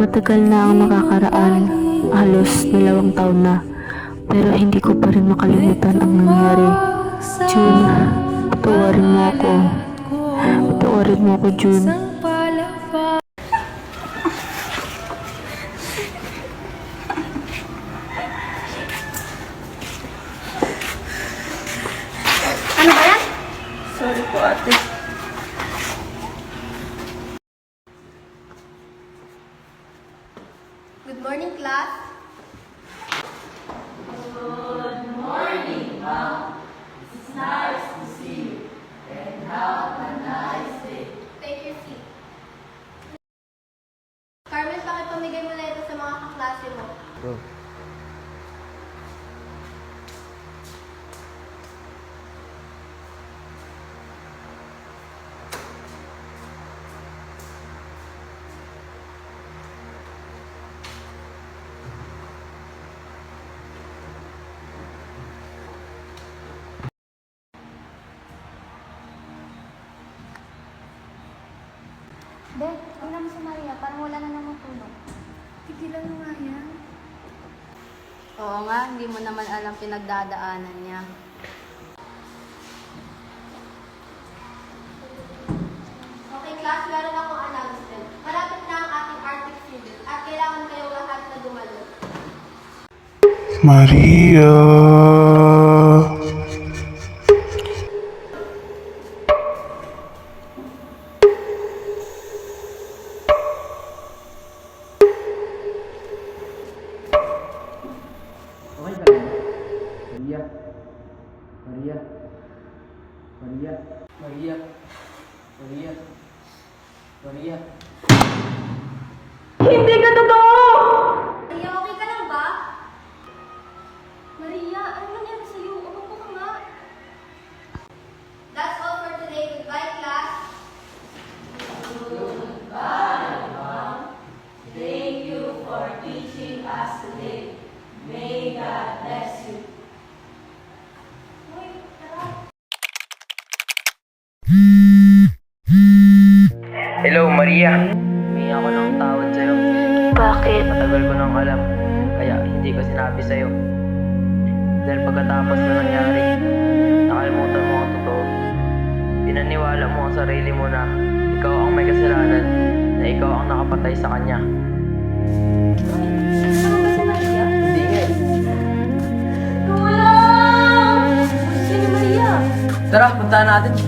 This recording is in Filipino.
Matagal na ang nakakaraan, halos 2 taon na, pero hindi ko pa rin makalimutan ang nangyari. June, patawarin mo ako. Patawarin mo ako, June. Ano ba yan? Sorry po, ate. Good morning, class. Good morning, Mom. It's nice to see you. And have a nice day. Take your seat. Carmen, pakipamigay mo na ito sa mga kaklase mo. Be, tingnan mo si Maria. Parang wala na namang tulog. Tigilan mo nga yan. Oo nga, hindi mo naman alam pinagdadaanan niya. Okay, class, meron akong announcement. Malapit na ang ating art exhibit at kailangan kayo lahat na dumalo. Maria. Okay ka lang? Maria? Maria? Maria? Maria? Maria? Maria? Hindi ka totoo! Maria, okay ka lang ba? Maria, ano nangyari sa'yo? Umupo ka nga. That's all for today. Goodbye, class. Thank you for teaching us today. May God bless you. Uy, tara. Hello, Maria. Humingi ako ng tawad sa'yo. Bakit? Matagal ko nang alam, kaya hindi ko sinabi sa'yo. Dahil pagkatapos na nangyari, nakalimutan mo ang totoo. Pinaniwala mo ang sarili mo na ikaw ang may kasalanan, na ikaw ang nakapatay sa kanya. Ano ba si Maria? Hindi nga eh. Tulong! Sige, Maria. Tara, puntahan natin.